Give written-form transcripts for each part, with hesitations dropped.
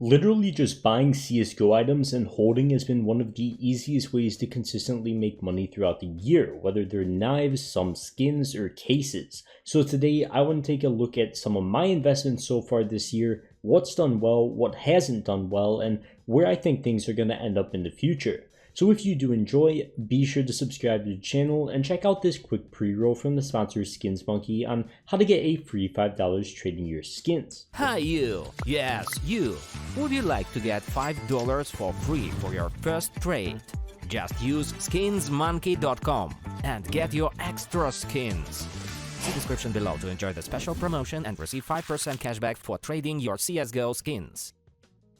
Literally just buying CSGO items and holding has been one of the easiest ways to consistently make money throughout the year, whether they're knives, some skins, or cases. So today I want to take a look at some of my investments so far this year, what's done well, what hasn't done well, and where I think things are going to end up in the future. So if you do enjoy, be sure to subscribe to the channel and check out this quick pre-roll from the sponsor Skins Monkey on how to get a free $5 trading your skins. Hi you! Yes, you! Would you like to get $5 for free for your first trade? Just use skinsmonkey.com and get your extra skins. See description below to enjoy the special promotion and receive 5% cashback for trading your CSGO skins.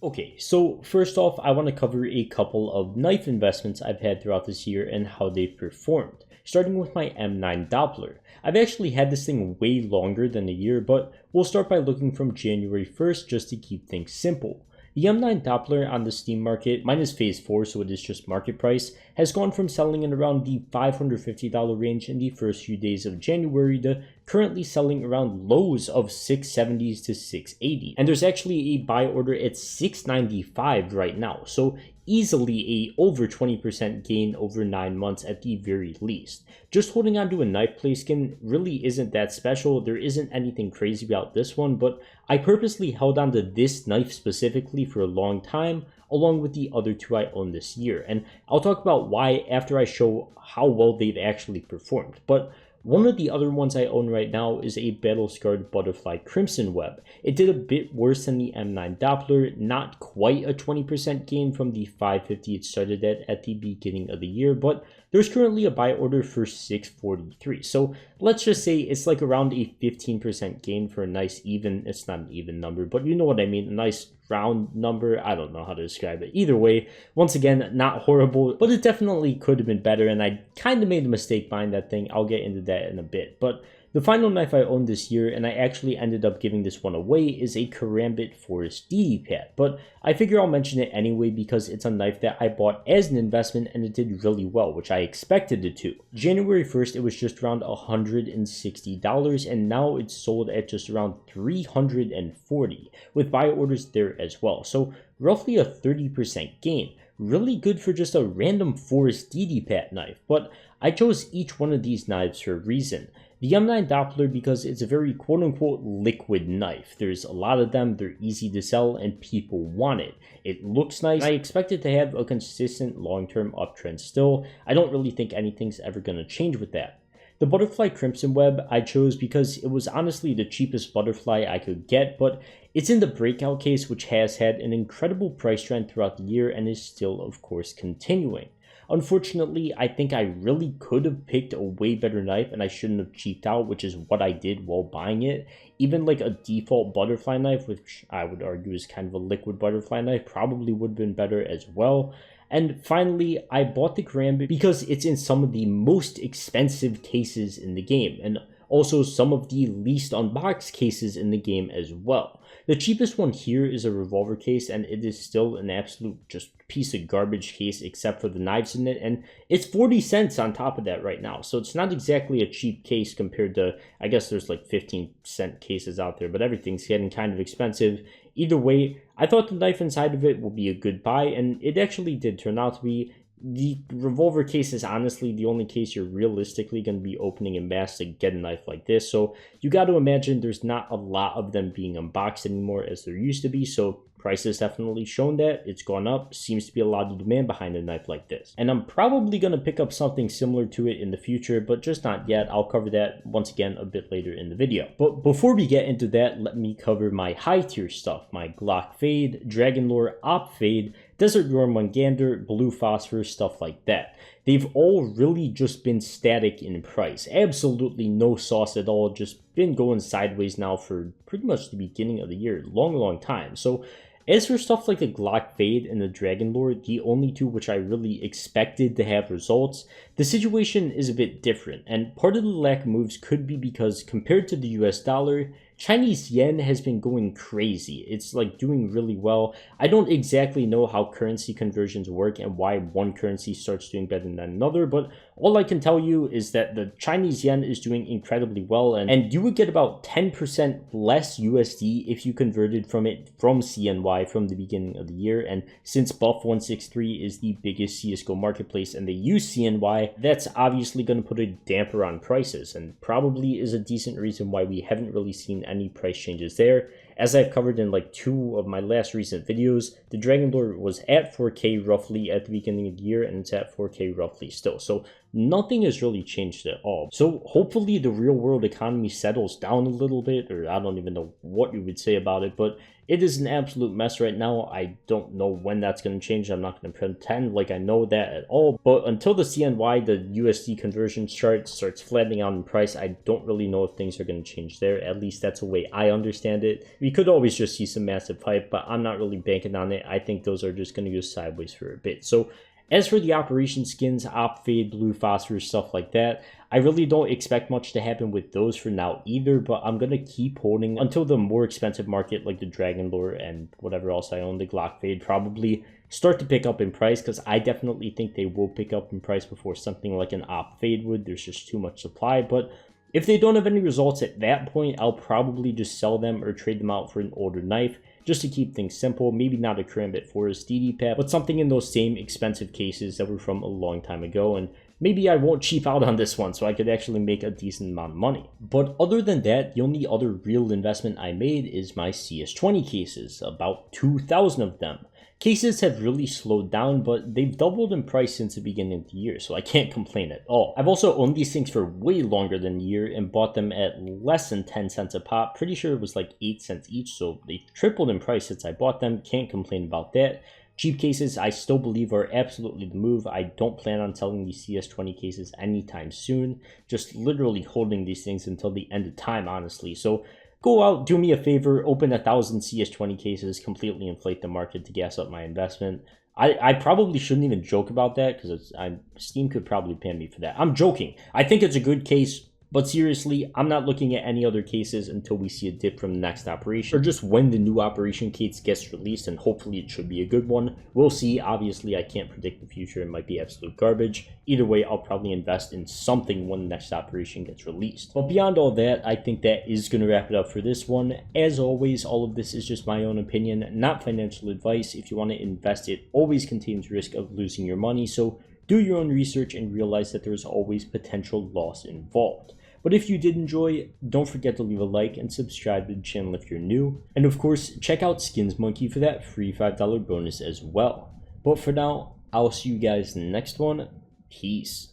Okay, so first off, I want to cover a couple of knife investments I've had throughout this year and how they've performed. Starting with my M9 Doppler. I've actually had this thing way longer than a year, but we'll start by looking from January 1st just to keep things simple. The M9 Doppler on the Steam market, minus phase 4 so it is just market price, has gone from selling in around the $550 range in the first few days of January to currently selling around lows of $670s to $680. And there's actually a buy order at $695 right now, so easily a over 20% gain over 9 months at the very least. Just holding on to a knife play skin really isn't that special. There isn't anything crazy about this one, but I purposely held on to this knife specifically for a long time, along with the other two I own this year. And I'll talk about why after I show how well they've actually performed. But one of the other ones I own right now is a battle-scarred butterfly crimson web. It did a bit worse than the M9 Doppler, not quite a 20% gain from the $550 it started at the beginning of the year, but there's currently a buy order for $643. So let's just say it's like around a 15% gain for a nice even, it's not an even number, but you know what I mean, a nice round number. I don't know how to describe it. Either way, once again, not horrible, but it definitely could have been better, and I kind of made a mistake buying that thing. I'll get into that in a bit. But the final knife I owned this year, and I actually ended up giving this one away, is a Karambit Forest DD pad. But I figure I'll mention it anyway because it's a knife that I bought as an investment and it did really well, which I expected it to. January 1st, it was just around $160, and now it's sold at just around $340, with buy orders there as well. So roughly a 30% gain. Really good for just a random Forest DD pad knife, but I chose each one of these knives for a reason. The M9 Doppler because it's a very quote-unquote liquid knife. There's a lot of them, they're easy to sell, and people want it. It looks nice. I expect it to have a consistent long-term uptrend still. I don't really think anything's ever going to change with that. The Butterfly Crimson Web I chose because it was honestly the cheapest butterfly I could get, but it's in the breakout case, which has had an incredible price trend throughout the year and is still, of course, continuing. Unfortunately, I think I really could have picked a way better knife and I shouldn't have cheaped out, which is what I did while buying it. Even like a default butterfly knife, which I would argue is kind of a liquid butterfly knife, probably would have been better as well. And finally, I bought the Karambit because it's in some of the most expensive cases in the game, and also some of the least unboxed cases in the game as well. The cheapest one here is a revolver case, and it is still an absolute just piece of garbage case except for the knives in it, and it's 40 cents on top of that right now. So it's not exactly a cheap case compared to, I guess there's like 15-cent cases out there, but everything's getting kind of expensive. Either way, I thought the knife inside of it will be a good buy, and it actually did turn out to be. The revolver case is honestly the only case you're realistically going to be opening in mass to get a knife like this, so you got to imagine there's not a lot of them being unboxed anymore as there used to be, so price has definitely shown that. It's gone up. Seems to be a lot of demand behind a knife like this. And I'm probably going to pick up something similar to it in the future, but just not yet. I'll cover that once again a bit later in the video. But before we get into that, let me cover my high tier stuff. My Glock Fade, Dragon Lore Op Fade, Desert Jormungandr, Blue Phosphor, stuff like that. They've all really just been static in price. Absolutely no sauce at all. Just been going sideways now for pretty much the beginning of the year. Long time. So as for stuff like the Glock Fade and the Dragon Lore, the only two which I really expected to have results, the situation is a bit different, and part of the lack of moves could be because compared to the US dollar, Chinese yen has been going crazy. It's like doing really well. I don't exactly know how currency conversions work and why one currency starts doing better than another, but all I can tell you is that the Chinese yen is doing incredibly well, and you would get about 10% less USD if you converted from CNY from the beginning of the year. And since Buff163 is the biggest CSGO marketplace and they use CNY, that's obviously going to put a damper on prices and probably is a decent reason why we haven't really seen any price changes there. As I've covered in like 2 of my last recent videos, the Dragon Lore was at 4K roughly at the beginning of the year, and it's at 4K roughly still. So nothing has really changed at all. So hopefully the real world economy settles down a little bit, or I don't even know what you would say about it, but it is an absolute mess right now. I don't know when that's going to change. I'm not going to pretend like I know that at all. But until the CNY, the USD conversion chart, starts flattening out in price, I don't really know if things are going to change there. At least that's the way I understand it. We could always just see some massive hype, but I'm not really banking on it. I think those are just going to go sideways for a bit. So as for the operation skins, op fade, blue phosphorus, stuff like that, I really don't expect much to happen with those for now either, but I'm going to keep holding until the more expensive market like the Dragon Lore and whatever else I own, the Glock fade, probably start to pick up in price, because I definitely think they will pick up in price before something like an op fade would. There's just too much supply, but if they don't have any results at that point, I'll probably just sell them or trade them out for an older knife, just to keep things simple. Maybe not a Karambit Forest DD pad, but something in those same expensive cases that were from a long time ago, and maybe I won't cheap out on this one so I could actually make a decent amount of money. But other than that, the only other real investment I made is my CS20 cases, about 2,000 of them. Cases have really slowed down, but they've doubled in price since the beginning of the year, so I can't complain at all. I've also owned these things for way longer than a year and bought them at less than 10 cents a pop. Pretty sure it was like 8 cents each, so they tripled in price since I bought them. Can't complain about that. Cheap cases, I still believe, are absolutely the move. I don't plan on selling these CS20 cases anytime soon. Just literally holding these things until the end of time, honestly. So go out, do me a favor, open 1,000 CS20 cases, completely inflate the market to gas up my investment. I probably shouldn't even joke about that, because Steam could probably pay me for that. I'm joking. I think it's a good case. But seriously, I'm not looking at any other cases until we see a dip from the next operation, or just when the new operation case gets released, and hopefully it should be a good one. We'll see. Obviously, I can't predict the future. It might be absolute garbage. Either way, I'll probably invest in something when the next operation gets released. But beyond all that, I think that is going to wrap it up for this one. As always, all of this is just my own opinion, not financial advice. If you want to invest, it always contains risk of losing your money, so do your own research and realize that there's always potential loss involved. But if you did enjoy, don't forget to leave a like and subscribe to the channel if you're new. And of course, check out Skins Monkey for that free $5 bonus as well. But for now, I'll see you guys in the next one. Peace.